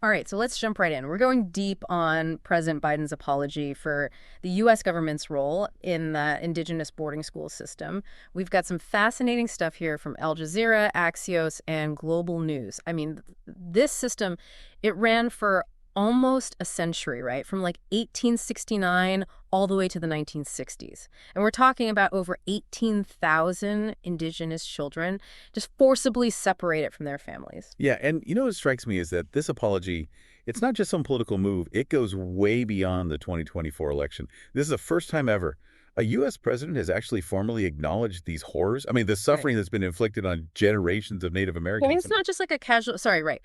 All right, so let's jump right in. We're going deep on President Biden's apology for the U.S. government's role in the Indigenous boarding school system. We've got some fascinating stuff here from Al Jazeera, Axios, and Global News. I mean, this system, it ran for almost a century, right? From like 1869 all the way to the 1960s. And we're talking about over 18,000 Indigenous children just forcibly separated from their families. Yeah, and what strikes me is that this apology, it's not just some political move. It goes way beyond the 2024 election. This is the first time ever a U.S. president has actually formally acknowledged these horrors. I mean, the Right. suffering that's been inflicted on generations of Native I mean, Americans. it's not just like a casual, sorry, right.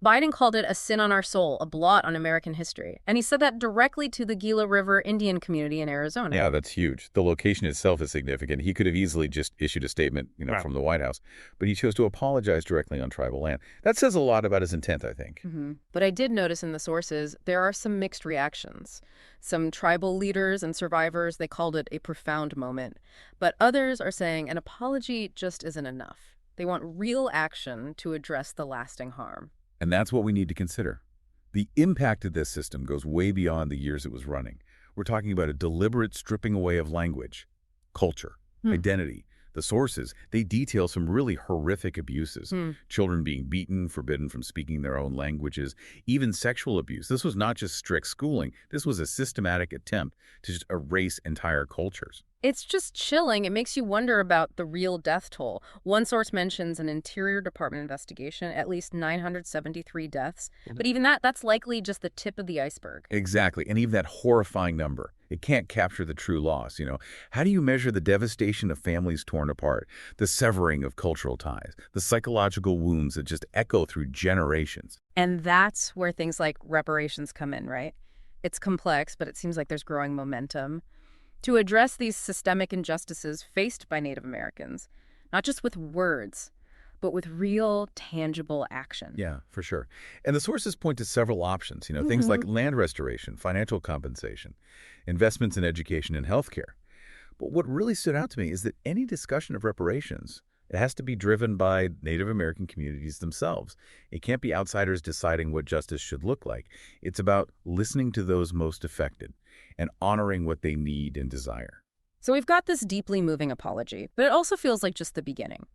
Biden called it a sin on our soul, a blot on American history. And he said that directly to the Gila River Indian community in Arizona. Yeah, that's huge. The location itself is significant. He could have easily just issued a statement, Right. from the White House, but he chose to apologize directly on tribal land. That says a lot about his intent, I think. But I did notice in the sources there are some mixed reactions. Some tribal leaders and survivors, they called it a profound moment. But others are saying an apology just isn't enough. They want real action to address the lasting harm. And that's what we need to consider. The impact of this system goes way beyond the years it was running. We're talking about a deliberate stripping away of language, culture, Hmm. identity. The sources, they detail some really horrific abuses. Hmm. Children being beaten, forbidden from speaking their own languages, even sexual abuse. This was not just strict schooling. This was a systematic attempt to just erase entire cultures. It's just chilling. It makes you wonder about the real death toll. One source mentions an Interior Department investigation, at least 973 deaths. But even that's likely just the tip of the iceberg. Exactly. And even that horrifying number, it can't capture the true loss. How do you measure the devastation of families torn apart, the severing of cultural ties, the psychological wounds that just echo through generations? And that's where things like reparations come in, right? It's complex, but it seems like there's growing momentum to address these systemic injustices faced by Native Americans, not just with words, but with real, tangible action. Yeah, for sure. And the sources point to several options, things like land restoration, financial compensation, investments in education and healthcare. But what really stood out to me is that any discussion of reparations, it has to be driven by Native American communities themselves. It can't be outsiders deciding what justice should look like. It's about listening to those most affected and honoring what they need and desire. So we've got this deeply moving apology, but it also feels like just the beginning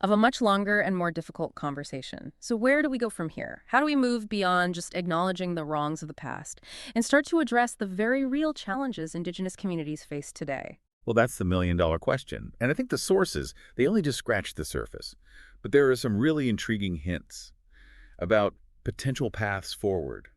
of a much longer and more difficult conversation. So where do we go from here? How do we move beyond just acknowledging the wrongs of the past and start to address the very real challenges Indigenous communities face today? Well, that's the million-dollar question. And I think the sources, they only just scratched the surface. But there are some really intriguing hints about potential paths forward,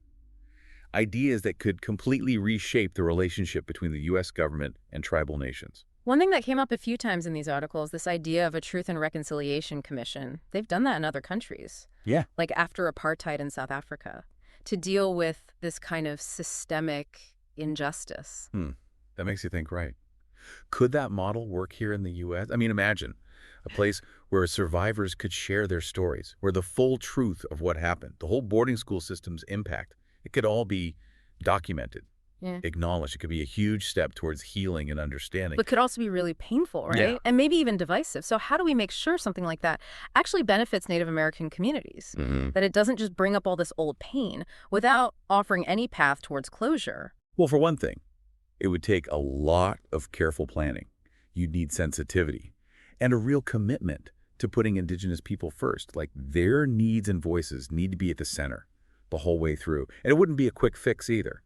ideas that could completely reshape the relationship between the U.S. government and tribal nations. One thing that came up a few times in these articles, this idea of a Truth and Reconciliation Commission. They've done that in other countries, Yeah. like after apartheid in South Africa, to deal with this kind of systemic injustice. That makes you think, right. Could that model work here in the U.S.? I mean, imagine a place where survivors could share their stories, where the full truth of what happened, the whole boarding school system's impact, it could all be documented, Yeah. acknowledged. It could be a huge step towards healing and understanding. But could also be really painful, right? Yeah. And maybe even divisive. So how do we make sure something like that actually benefits Native American communities? That it doesn't just bring up all this old pain without offering any path towards closure? Well, for one thing, it would take a lot of careful planning. You'd need sensitivity and a real commitment to putting Indigenous people first. Like their needs and voices need to be at the center the whole way through. And it wouldn't be a quick fix either.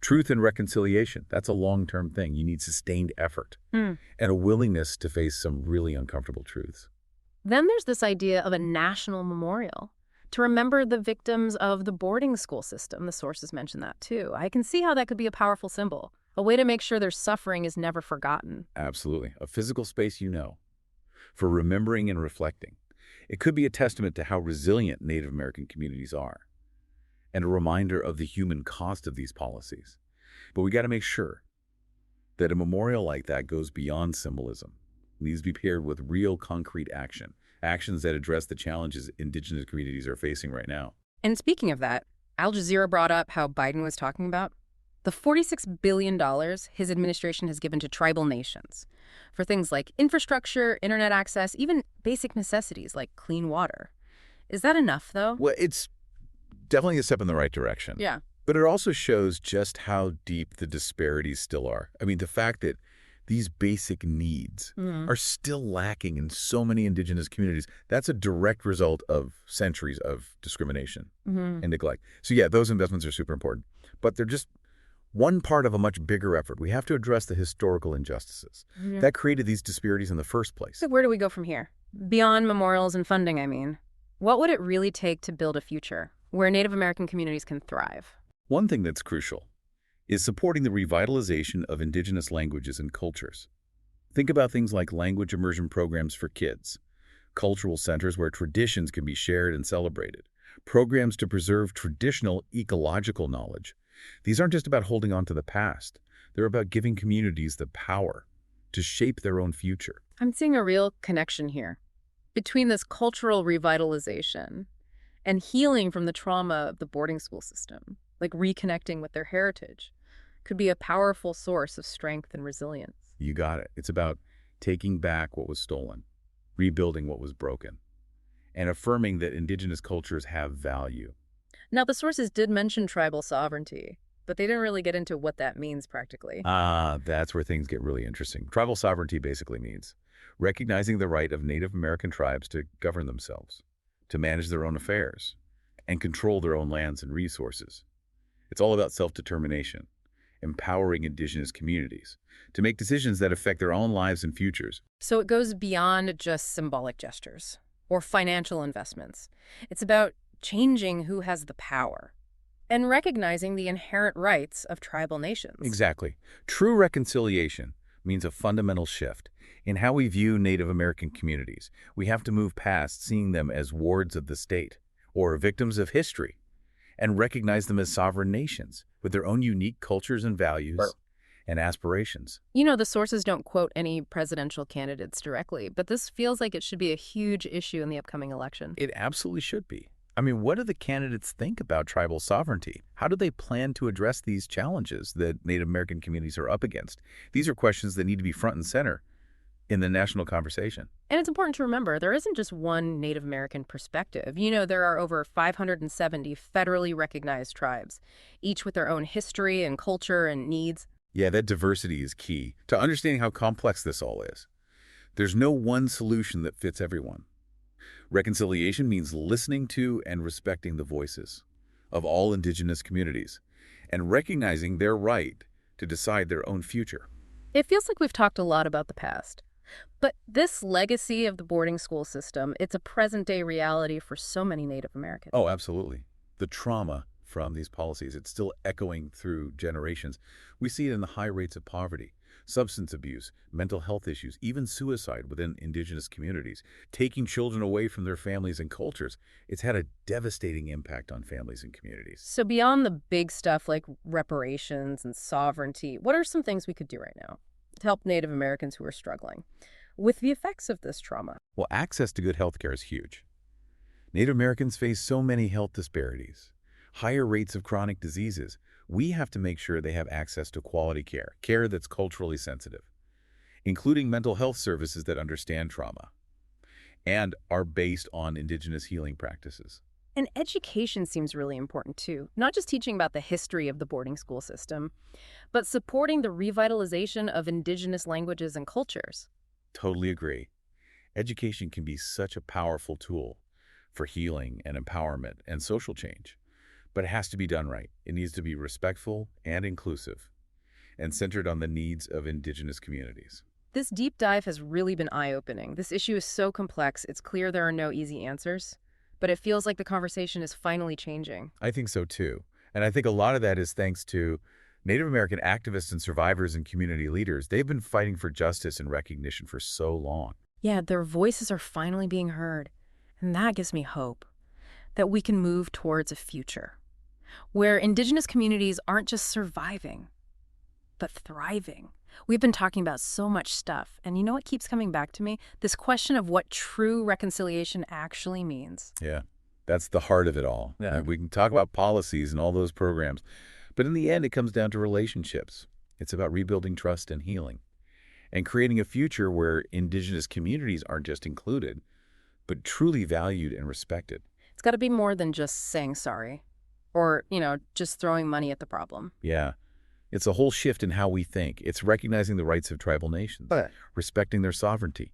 Truth and reconciliation, that's a long-term thing. You need sustained effort and a willingness to face some really uncomfortable truths. Then there's this idea of a national memorial to remember the victims of the boarding school system. The sources mention that too. I can see how that could be a powerful symbol, a way to make sure their suffering is never forgotten. Absolutely. A physical space for remembering and reflecting. It could be a testament to how resilient Native American communities are and a reminder of the human cost of these policies. But we got to make sure that a memorial like that goes beyond symbolism. It needs to be paired with real concrete action, actions that address the challenges Indigenous communities are facing right now. And speaking of that, Al Jazeera brought up how Biden was talking about the $46 billion his administration has given to tribal nations for things like infrastructure, internet access, even basic necessities like clean water. Is that enough, though? Well, it's Definitely a step in the right direction. Yeah. But it also shows just how deep the disparities still are. I mean, the fact that these basic needs Hmm. are still lacking in so many indigenous communities, that's a direct result of centuries of discrimination Hmm. and neglect. So yeah, those investments are super important. But they're just one part of a much bigger effort. We have to address the historical injustices Yeah. that created these disparities in the first place. So where do we go from here? Beyond memorials and funding, I mean. What would it really take to build a future where Native American communities can thrive? One thing that's crucial is supporting the revitalization of indigenous languages and cultures. Think about things like language immersion programs for kids, cultural centers where traditions can be shared and celebrated, programs to preserve traditional ecological knowledge. These aren't just about holding on to the past. They're about giving communities the power to shape their own future. I'm seeing a real connection here between this cultural revitalization and healing from the trauma of the boarding school system, like reconnecting with their heritage, could be a powerful source of strength and resilience. You got it. It's about taking back what was stolen, rebuilding what was broken, and affirming that indigenous cultures have value. Now, the sources did mention tribal sovereignty, but they didn't really get into what that means practically. Ah, that's where things get really interesting. Tribal sovereignty basically means recognizing the right of Native American tribes to govern themselves, to manage their own affairs, and control their own lands and resources. It's all about self-determination, empowering indigenous communities to make decisions that affect their own lives and futures. So it goes beyond just symbolic gestures or financial investments. It's about changing who has the power and recognizing the inherent rights of tribal nations. Exactly. True reconciliation means a fundamental shift in how we view Native American communities. We have to move past seeing them as wards of the state or victims of history and recognize them as sovereign nations with their own unique cultures and values and aspirations. You know, the sources don't quote any presidential candidates directly, but this feels like it should be a huge issue in the upcoming election. It absolutely should be. I mean, what do the candidates think about tribal sovereignty? How do they plan to address these challenges that Native American communities are up against? These are questions that need to be front and center in the national conversation. And it's important to remember, there isn't just one Native American perspective. You know, there are over 570 federally recognized tribes, each with their own history and culture and needs. Yeah, that diversity is key to understanding how complex this all is. There's no one solution that fits everyone. Reconciliation means listening to and respecting the voices of all indigenous communities and recognizing their right to decide their own future. It feels like we've talked a lot about the past. But this legacy of the boarding school system, it's a present-day reality for so many Native Americans. Oh, absolutely. The trauma from these policies, it's still echoing through generations. We see it in the high rates of poverty, substance abuse, mental health issues, even suicide within indigenous communities, taking children away from their families and cultures. It's had a devastating impact on families and communities. So beyond the big stuff like reparations and sovereignty, what are some things we could do right now to help Native Americans who are struggling with the effects of this trauma? Well, access to good health care is huge. Native Americans face so many health disparities, higher rates of chronic diseases. We have to make sure they have access to quality care, care that's culturally sensitive, including mental health services that understand trauma and are based on indigenous healing practices. And education seems really important too, not just teaching about the history of the boarding school system, but supporting the revitalization of indigenous languages and cultures. Totally agree. Education can be such a powerful tool for healing and empowerment and social change. But it has to be done right. It needs to be respectful and inclusive and centered on the needs of indigenous communities. This deep dive has really been eye-opening. This issue is so complex, it's clear there are no easy answers, but it feels like the conversation is finally changing. I think so too. And I think a lot of that is thanks to Native American activists and survivors and community leaders. They've been fighting for justice and recognition for so long. Yeah, their voices are finally being heard, and that gives me hope that we can move towards a future where indigenous communities aren't just surviving, but thriving. We've been talking about so much stuff, and you know what keeps coming back to me? This question of what true reconciliation actually means. Yeah, that's the heart of it all. Yeah. We can talk about policies and all those programs, but in the end, it comes down to relationships. It's about rebuilding trust and healing and creating a future where indigenous communities aren't just included, but truly valued and respected. It's got to be more than just saying sorry or, just throwing money at the problem. Yeah. It's a whole shift in how we think. It's recognizing the rights of tribal nations, But respecting their sovereignty,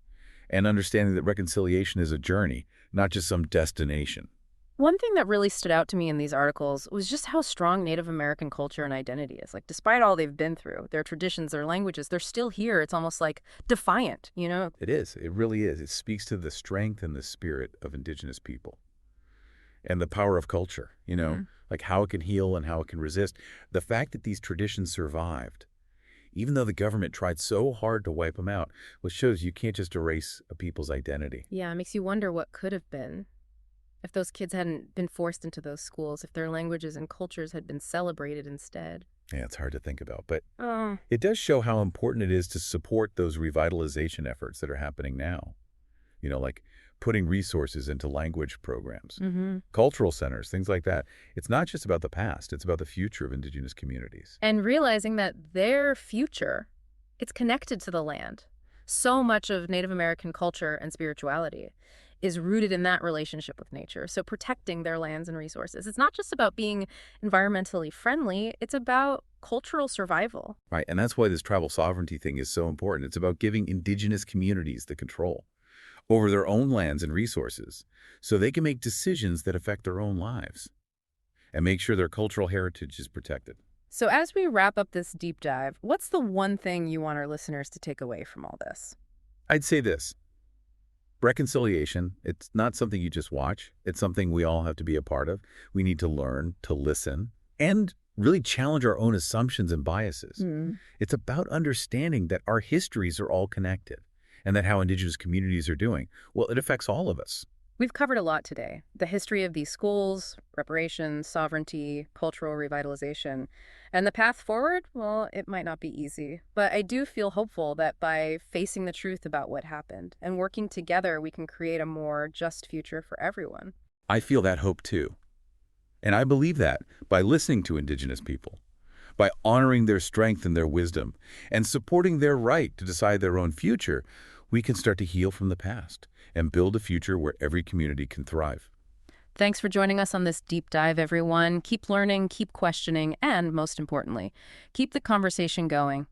and understanding that reconciliation is a journey, not just some destination. one thing that really stood out to me in these articles was just how strong Native American culture and identity is. Like, despite all they've been through, their traditions, their languages, they're still here. It's almost like defiant. It is. It really is. It speaks to the strength and the spirit of Indigenous people and the power of culture, like how it can heal and how it can resist. The fact that these traditions survived, even though the government tried so hard to wipe them out, which shows you can't just erase a people's identity. Yeah, it makes you wonder what could have been if those kids hadn't been forced into those schools, if their languages and cultures had been celebrated instead. Yeah, it's hard to think about, but Oh. it does show how important it is to support those revitalization efforts that are happening now. Like putting resources into language programs, cultural centers, things like that. It's not just about the past, it's about the future of Indigenous communities. And realizing that their future, it's connected to the land. So much of Native American culture and spirituality is rooted in that relationship with nature. So protecting their lands and resources. It's not just about being environmentally friendly, it's about cultural survival. Right, and that's why this tribal sovereignty thing is so important. It's about giving Indigenous communities the control over their own lands and resources so they can make decisions that affect their own lives and make sure their cultural heritage is protected. So as we wrap up this deep dive, what's the one thing you want our listeners to take away from all this? I'd say this. Reconciliation, it's not something you just watch. It's something we all have to be a part of. We need to learn, to listen, and really challenge our own assumptions and biases. It's about understanding that our histories are all connected and that how Indigenous communities are doing, well, it affects all of us. We've covered a lot today. The history of these schools, reparations, sovereignty, cultural revitalization. And the path forward, well, it might not be easy. But I do feel hopeful that by facing the truth about what happened and working together, we can create a more just future for everyone. I feel that hope too. And I believe that by listening to Indigenous people, by honoring their strength and their wisdom, and supporting their right to decide their own future, we can start to heal from the past and build a future where every community can thrive. Thanks for joining us on this deep dive, everyone. Keep learning, keep questioning, and most importantly, keep the conversation going.